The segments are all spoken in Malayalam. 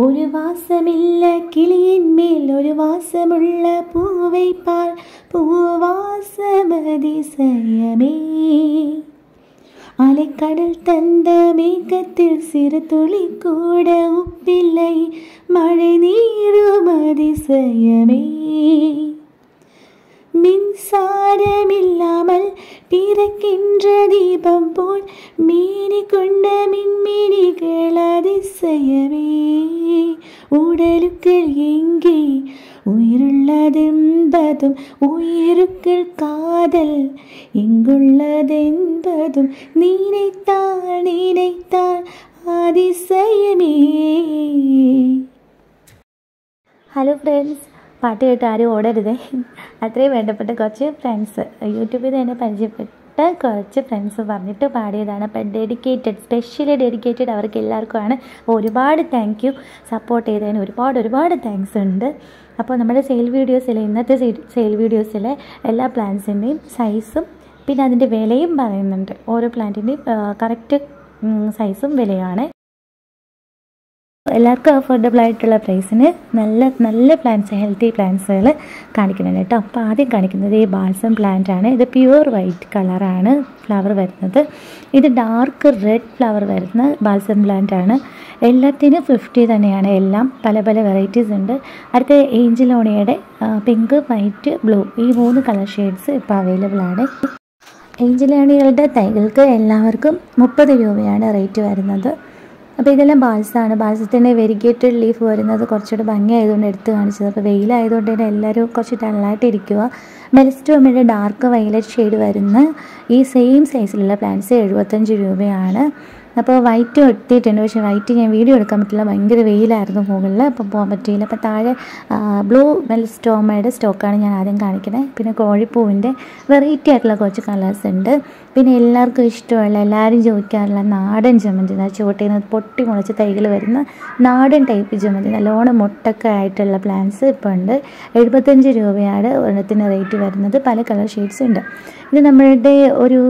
ഒരു വാസമില്ല കിളിയിന്മേൽ ഒരു വാസമുള്ള പൂവൈപ്പാർ പൂവാസമതിശയമേ. അലക്കടൽ തந்த മേഘത്തിൽ சிறுதுளி கூட உப்பில்லை மழை நீரும் அதிசயமே. மின்சாரமில்லாமல் பிறக்கின்ற தீபம் போல் மீனி கொண்ட மின்மினிகள் அதிசயமே. உடலுக்குள் எங்கே உயிருள்ளதென்பதும் உயிருக்குள் காதல் எங்குள்ளதென்பதும் நினைத்தால் நினைத்தால் அதிசயமே. ഹലോ ഫ്രണ്ട്സ്, പാട്ട് കേട്ട് ആരും ഓടരുതേ. അത്രയും വേണ്ടപ്പെട്ട കുറച്ച് ഫ്രണ്ട്സ് യൂട്യൂബിൽ തന്നെ പരിചയപ്പെട്ട കുറച്ച് ഫ്രണ്ട്സ് പറഞ്ഞിട്ട് പാടിയതാണ്. അപ്പം സ്പെഷ്യലി ഡെഡിക്കേറ്റഡ് അവർക്ക് എല്ലാവർക്കുമാണ്. അപ്പോൾ ഒരുപാട് താങ്ക് യു. സപ്പോർട്ട് ചെയ്തതിന് ഒരുപാട് താങ്ക്സ് ഉണ്ട്. അപ്പോൾ നമ്മുടെ ഇന്നത്തെ സെയിൽ വീഡിയോസിലെ എല്ലാ പ്ലാന്റ്സിൻ്റെയും സൈസും പിന്നെ അതിൻ്റെ വിലയും പറയുന്നുണ്ട്. ഓരോ പ്ലാന്റിൻ്റെയും കറക്റ്റ് സൈസും വിലയാണ്. എല്ലാവർക്കും അഫോർഡബിൾ ആയിട്ടുള്ള പ്രൈസിന് നല്ല പ്ലാന്റ്സ്, ഹെൽത്തി പ്ലാന്റ്സുകൾ കാണിക്കുന്നുണ്ട് കേട്ടോ. അപ്പോൾ ആദ്യം കാണിക്കുന്നത് ഈ ബാൽസം പ്ലാന്റ് ആണ്. ഇത് പ്യുവർ വൈറ്റ് കളറാണ് ഫ്ലവർ വരുന്നത്. ഇത് ഡാർക്ക് റെഡ് ഫ്ലവർ വരുന്ന ബാൽസം പ്ലാന്റ് ആണ്. എല്ലാത്തിനും 50 തന്നെയാണ്. എല്ലാം പല വെറൈറ്റീസ് ഉണ്ട്. അടുത്ത ഏഞ്ചലോണിയയുടെ പിങ്ക്, വൈറ്റ്, ബ്ലൂ ഈ 3 കളർ ഷെയ്ഡ്സ് ഇപ്പോൾ അവൈലബിൾ ആണ്. ഏഞ്ചലോണിയകളുടെ തൈകൾക്ക് എല്ലാവർക്കും 30 രൂപയാണ് റേറ്റ് വരുന്നത്. അപ്പോൾ ഇതെല്ലാം ബാൽസാണ്. ബാൽസത്തിൻ്റെ വെരിഗേറ്റഡ് ലീഫ് വരുന്നത് കുറച്ചുകൂടെ ഭംഗിയായതുകൊണ്ട് എടുത്ത് കാണിച്ചത്. അപ്പോൾ വെയിലായതുകൊണ്ട് തന്നെ എല്ലാവരും കുറച്ച് ഡള്ളായിട്ട് ഇരിക്കുക. മെലസ്റ്റോമയുടെ ഡാർക്ക് വയലറ്റ് ഷെയ്ഡ് വരുന്ന ഈ സെയിം സൈസിലുള്ള പ്ലാന്റ്സ് 75 രൂപയാണ്. അപ്പോൾ വൈറ്റ് എത്തിയിട്ടുണ്ട്. പക്ഷേ വൈറ്റ് ഞാൻ വീഡിയോ എടുക്കാൻ പറ്റില്ല, ഭയങ്കര വെയിലായിരുന്നു മുകളിൽ, അപ്പോൾ പോകാൻ പറ്റിയില്ല. അപ്പോൾ താഴെ ബ്ലൂ മെലസ്റ്റോമയുടെ സ്റ്റോക്കാണ് ഞാൻ ആദ്യം കാണിക്കുന്നത്. പിന്നെ കോഴിപ്പൂവിൻ്റെ വെറൈറ്റി ആയിട്ടുള്ള കുറച്ച് കളേഴ്സ് ഉണ്ട്. പിന്നെ എല്ലാവർക്കും ഇഷ്ടമുള്ള, എല്ലാവരും ചോദിക്കാറുള്ള നാടൻ ജമന്തി, ചുവട്ടിൽ നിന്ന് പൊട്ടി മുളച്ച് തൈകൾ വരുന്ന നാടൻ ടൈപ്പ് ജമന്തി, നല്ലോണം മുട്ടൊക്കെ ആയിട്ടുള്ള പ്ലാന്റ്സ് ഇപ്പോൾ ഉണ്ട്. 75 രൂപയാണ് ഒരെണ്ണത്തിന് റേറ്റ് വരുന്നത്. പല കളർ ഷെയ്ഡ്സ് ഉണ്ട്. ഇത് നമ്മളുടെ ഒരു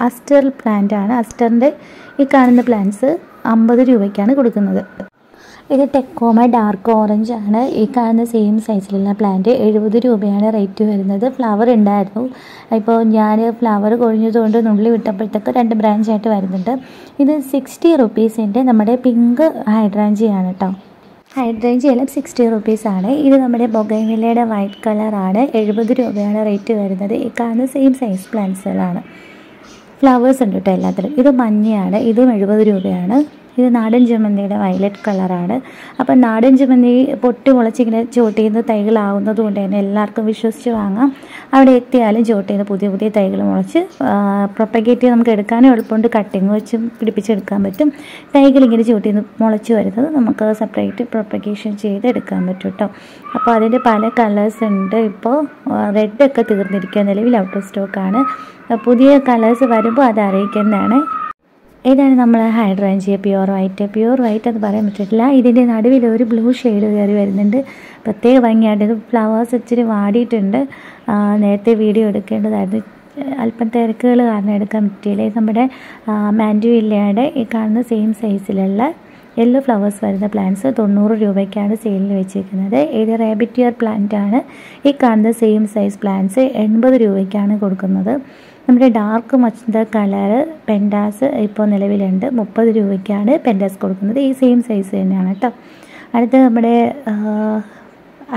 അസ്റ്റർ പ്ലാന്റ് ആണ്. അസ്റ്ററിൻ്റെ ഈ കാണുന്ന പ്ലാന്റ്സ് 50 രൂപയ്ക്കാണ് കൊടുക്കുന്നത്. ഇത് ടെക്കോമ ഡാർക്ക് ഓറഞ്ച് ആണ്. ഈ കാണുന്ന സെയിം സൈസിലുള്ള പ്ലാന്റ് 70 രൂപയാണ് റേറ്റ് വരുന്നത്. ഫ്ലവർ ഉണ്ടായിരുന്നു. ഇപ്പോൾ ഞാൻ ഫ്ലവർ കൊഴിഞ്ഞതുകൊണ്ട് നുള്ളി വിട്ടപ്പോഴത്തേക്ക് 2 ബ്രാഞ്ചായിട്ട് വരുന്നുണ്ട്. ഇത് 60 റുപ്പീസിൻ്റെ നമ്മുടെ പിങ്ക് ഹൈഡ്രാഞ്ചിയാണ് കേട്ടോ. ഹൈഡ്രേഞ്ച് എല്ലാം 60 റുപ്പീസാണ്. ഇത് നമ്മുടെ ബൊഗൈൻവില്ലയുടെ വൈറ്റ് കളറാണ്. 70 രൂപയാണ് റേറ്റ് വരുന്നത്. ഈ കാണുന്ന സെയിം സൈസ് പ്ലാന്റ്സുകളാണ്. ഫ്ലവേഴ്സ് ഉണ്ട് കേട്ടോ എല്ലാത്തിലും. ഇത് മഞ്ഞയാണ്. ഇതും 70 രൂപയാണ്. ഇത് നാടൻ ജമന്തിയുടെ വയലറ്റ് കളറാണ്. അപ്പം നാടൻ ജമന്തി പൊട്ടി മുളച്ചിങ്ങനെ ചോട്ടിൽ നിന്ന് തൈകളാവുന്നത് കൊണ്ട് തന്നെ എല്ലാവർക്കും വിശ്വസിച്ച് വാങ്ങാം. അവിടെ എത്തിയാലും ചോട്ടിൽ നിന്ന് പുതിയ തൈകൾ മുളച്ച് പ്രൊപ്പഗേറ്റ് ചെയ്ത് നമുക്ക് എടുക്കാനും എളുപ്പമുണ്ട്. കട്ടിങ് വെച്ച് പിടിപ്പിച്ചെടുക്കാൻ പറ്റും. തൈകൾ ഇങ്ങനെ ചോട്ടിൽ നിന്ന് മുളച്ച് വരുന്നത് നമുക്ക് സെപ്പറേറ്റ് പ്രൊപ്പഗേഷൻ ചെയ്ത് എടുക്കാൻ പറ്റും കേട്ടോ. അപ്പോൾ അതിൻ്റെ പല കളേഴ്സ് ഉണ്ട്. ഇപ്പോൾ റെഡൊക്കെ തീർന്നിരിക്കുക, നിലവിൽ ഔട്ട് ഓഫ് സ്റ്റോക്കാണ്. പുതിയ കളേഴ്സ് വരുമ്പോൾ അത് അറിയിക്കുന്നതാണ്. ഇതാണ് നമ്മൾ ഹൈഡ്രാഞ്ചിയ പ്യുവർ വൈറ്റ് എന്ന് പറയാൻ പറ്റില്ല. ഇതിൻ്റെ നടുവിൽ ഒരു ബ്ലൂ ഷെയ്ഡ് കയറി വരുന്നുണ്ട്. പ്രത്യേക ഭംഗിയായിട്ട്. ഇത് ഫ്ലവേഴ്സ് ഇച്ചിരി വാടിയിട്ടുണ്ട്. നേരത്തെ വീഡിയോ എടുക്കേണ്ടതായിരുന്നു, അല്പം തിരക്കുകൾ കാരണം എടുക്കാൻ പറ്റിയില്ല. ഇത് നമ്മുടെ മാൻഡുവില്ലയുടെ ഈ കാണുന്ന സെയിം സൈസിലുള്ള യെല്ലോ ഫ്ലവേഴ്സ് വരുന്ന പ്ലാന്റ്സ് 90 രൂപയ്ക്കാണ് സെയിലിന് വെച്ചിരിക്കുന്നത്. ഇത് റാബിറ്റിയർ പ്ലാന്റ് ആണ്. ഈ കാണുന്ന സെയിം സൈസ് പ്ലാന്റ്സ് 80 രൂപയ്ക്കാണ് കൊടുക്കുന്നത്. നമ്മുടെ ഡാർക്ക് മച്ച കളറ് പെൻഡാസ് ഇപ്പോൾ നിലവിലുണ്ട്. 30 രൂപയ്ക്കാണ് പെൻഡാസ് കൊടുക്കുന്നത്. ഈ സെയിം സൈസ് തന്നെയാണ് കേട്ടോ. അടുത്ത് നമ്മുടെ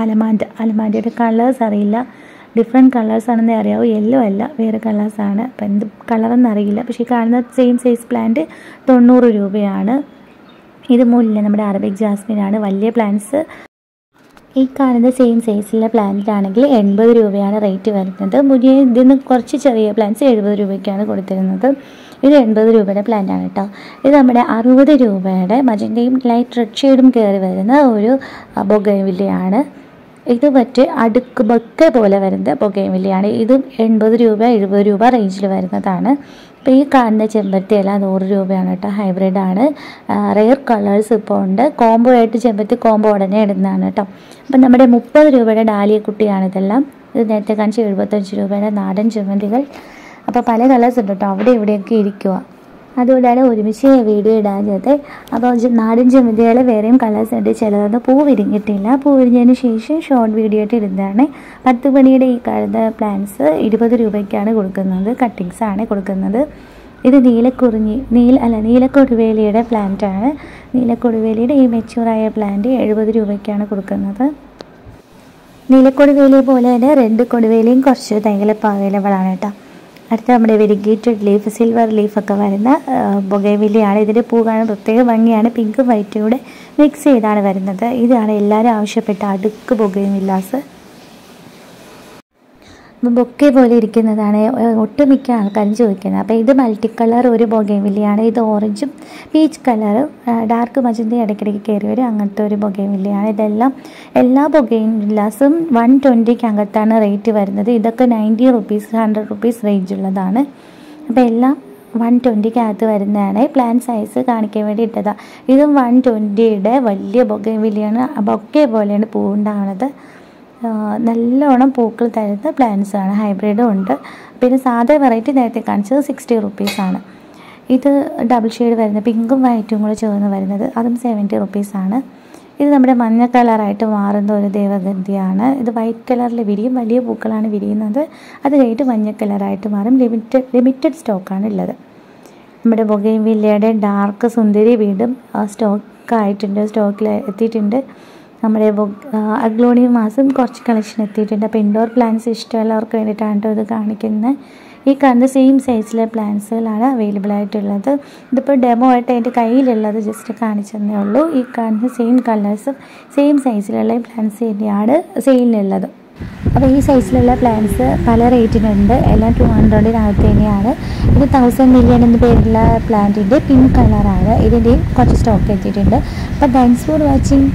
അലമാൻഡയുടെ കളേഴ്സ് അറിയില്ല, ഡിഫറെൻറ്റ് കളേഴ്സാണെന്നേ അറിയാവൂ. യെല്ലോ അല്ല, വേറെ കളേഴ്സാണ്. അപ്പം എന്ത് കളറെന്ന് അറിയില്ല. പക്ഷേ ഈ കാണുന്ന സെയിം സൈസ് പ്ലാന്റ് 90 രൂപയാണ്. ഇത് മുല്ല, നമ്മുടെ അറബിക് ജാസ്മിനാണ്. വലിയ പ്ലാന്റ്സ്. ഈ കാണുന്ന സെയിം സൈസിലുള്ള പ്ലാന്റിലാണെങ്കിൽ 80 രൂപയാണ് റേറ്റ് വരുന്നത്. ഇതിന് കുറച്ച് ചെറിയ പ്ലാന്റ്സ് 70 രൂപയ്ക്കാണ് കൊടുത്തിരുന്നത്. ഇത് 80 രൂപയുടെ പ്ലാന്റാണ് കേട്ടോ. ഇത് നമ്മുടെ 60 രൂപയുടെ മജന്തയും ലൈറ്റ് റെഡ് ഷെയ്ഡും കയറി വരുന്ന ഒരു ബൊഗൈൻവില്ലയാണ്. ഇത് അടുക്ക് ബൊക്കെ പോലെ വരുന്ന ബൊഗൈൻവില്ലയാണ്. ഇതും 80 രൂപ 70 രൂപ റേഞ്ചിൽ വരുന്നതാണ്. അപ്പോൾ ഈ കാണുന്ന ചെമ്പരത്തി എല്ലാം 100 രൂപയാണ് കേട്ടോ. ഹൈബ്രിഡ് ആണ്. റെയർ കളേഴ്സ് ഇപ്പോൾ ഉണ്ട്. കോംബോ ആയിട്ട് ചെമ്പരത്തി കോംബോ ഉടനെ ഇടുന്നതാണ് കേട്ടോ. അപ്പം നമ്മുടെ 30 രൂപയുടെ ഡാലിയ കുട്ടിയാണ് ഇതെല്ലാം. ഇത് നേരത്തെ കാണിച്ച് 75 രൂപയുടെ നാടൻ ചെമ്പന്തികൾ. അപ്പോൾ പല കളേഴ്സ് ഉണ്ട് കേട്ടോ. അവിടെ ഇവിടെയൊക്കെ ഇരിക്കുക. അതുകൊണ്ടാണ് ഒരുമിച്ച് വീഡിയോ ഇടാഞ്ഞത്. അപ്പോൾ നാടൻ ജമന്തികൾ വേറെയും കളേഴ്സ് ഉണ്ട്. ചിലതൊന്നും പൂ വിരിഞ്ഞിട്ടില്ല. പൂ വിരിഞ്ഞതിന് ശേഷം ഷോർട്ട് വീഡിയോ ആയിട്ട് ഇടുന്നതാണ്. 10 മണിയുടെ ഈ കാണുന്ന പ്ലാന്റ്സ് 20 രൂപയ്ക്കാണ് കൊടുക്കുന്നത്. കട്ടിങ്സ് ആണ് കൊടുക്കുന്നത്. ഇത് നീലക്കൊടുവേലിയുടെ പ്ലാന്റാണ്. നീലക്കൊടുവേലിയുടെ ഈ മെച്യൂറായ പ്ലാന്റ് 70 രൂപയ്ക്കാണ് കൊടുക്കുന്നത്. നീലക്കൊടുവേലി പോലെ തന്നെ റെഡ് കൊടുവേലിയും കുറച്ച് തൈകൾ ഇപ്പോൾ അവൈലബിൾ ആണ് കേട്ടോ. അടുത്ത നമ്മുടെ വെരിഗേറ്റഡ് ലീഫ്, സിൽവർ ലീഫൊക്കെ വരുന്ന ബൊഗൈൻവില്ലയാണ്. ഇതിൻ്റെ പൂ കാണാൻ പ്രത്യേക ഭംഗിയാണ്. പിങ്കും വൈറ്റും കൂടെ മിക്സ് ചെയ്താണ് വരുന്നത്. ഇതാണ് എല്ലാവരും ആവശ്യപ്പെട്ട അടുക്ക് ബൊഗൈൻവില്ലാസ്. ബൊക്കെ പോലെ ഇരിക്കുന്നതാണ് ഒട്ടുമിക്ക ആൾക്കാരും ചോദിക്കുന്നത്. അപ്പോൾ ഇത് മൾട്ടി കളർ ഒരു ബൊഗൈൻവില്ലയാണ്. ഇത് ഓറഞ്ചും പീച്ച് കളറും ഡാർക്ക് മജന്ത ഇടയ്ക്കിടയ്ക്ക് കയറി വരും, അങ്ങനത്തെ ഒരു ബൊഗൈൻവില്ലയാണ്. എല്ലാ ബൊഗൈൻവില്ലാസും 120 അകത്താണ് റേറ്റ് വരുന്നത്. ഇതൊക്കെ 90 റുപ്പീസ് 100 റുപ്പീസ് റേഞ്ചുള്ളതാണ്. അപ്പോൾ എല്ലാം 120 വരുന്നതാണ്. പ്ലാൻ സൈസ് കാണിക്കാൻ വേണ്ടി ഇട്ടതാണ്. ഇതും 120 വലിയ ബൊഗൈൻവില്ലയാണ്. ബൊക്കെ പോലെയാണ് പൂവുണ്ടാവുന്നത്. നല്ലോണം പൂക്കൾ തരുന്ന പ്ലാന്റ്സ് ആണ്. ഹൈബ്രിഡും ഉണ്ട്. പിന്നെ സാധാ വെറൈറ്റി നേരത്തെ കാണിച്ചത് 60 റുപ്പീസാണ്. ഇത് ഡബിൾ ഷെയ്ഡ് വരുന്ന പിങ്കും വൈറ്റും കൂടെ ചേർന്ന് വരുന്നത്, അതും 70 റുപ്പീസാണ്. ഇത് നമ്മുടെ മഞ്ഞ കളറായിട്ട് മാറുന്ന ഒരു ദേവഗന്ധിയാണ്. ഇത് വൈറ്റ് കളറിൽ വിരിയും, വലിയ പൂക്കളാണ് വിരിയുന്നത്. അത് കഴിഞ്ഞിട്ട് മഞ്ഞ കളറായിട്ട് മാറും. ലിമിറ്റഡ് സ്റ്റോക്കാണ് ഉള്ളത്. നമ്മുടെ ബൊഗൈൻവില്ലയുടെ ഡാർക്ക് സുന്ദരി വീണ്ടും സ്റ്റോക്കിൽ എത്തിയിട്ടുണ്ട്. നമ്മുടെ അഗ്ലോണിമാസും കുറച്ച് കളക്ഷൻ എത്തിയിട്ടുണ്ട്. അപ്പോൾ ഇൻഡോർ പ്ലാന്റ്സ് ഇഷ്ടമുള്ളവർക്ക് വേണ്ടിയിട്ടാണ് ഇത് കാണിക്കുന്നത്. ഈ കാണുന്ന സെയിം സൈസിലെ പ്ലാന്റ്സുകളാണ് അവൈലബിൾ ആയിട്ടുള്ളത്. ഇതിപ്പോൾ ഡെമോ ആയിട്ട് അതിൻ്റെ കയ്യിലുള്ളത് ജസ്റ്റ് കാണിച്ചതേ ഉള്ളൂ. ഈ കാണുന്ന സെയിം കളേഴ്സും സെയിം സൈസിലുള്ള പ്ലാന്റ്സ് തന്നെയാണ് സെയിലിനുള്ളത്. അപ്പോൾ ഈ സൈസിലുള്ള പ്ലാന്റ്സ് പല റേറ്റിനുണ്ട്. എല്ലാം 200-നകത്ത് തന്നെയാണ്. ഇത് 1000 മില്യൺ എന്ന പേരുള്ള പ്ലാന്റിൻ്റെ പിങ്ക് കളറാണ്. ഇതിൻ്റെയും കുറച്ച് സ്റ്റോക്ക് എത്തിയിട്ടുണ്ട്. അപ്പോൾ താങ്ക്സ് ഫോർ വാച്ചിങ്.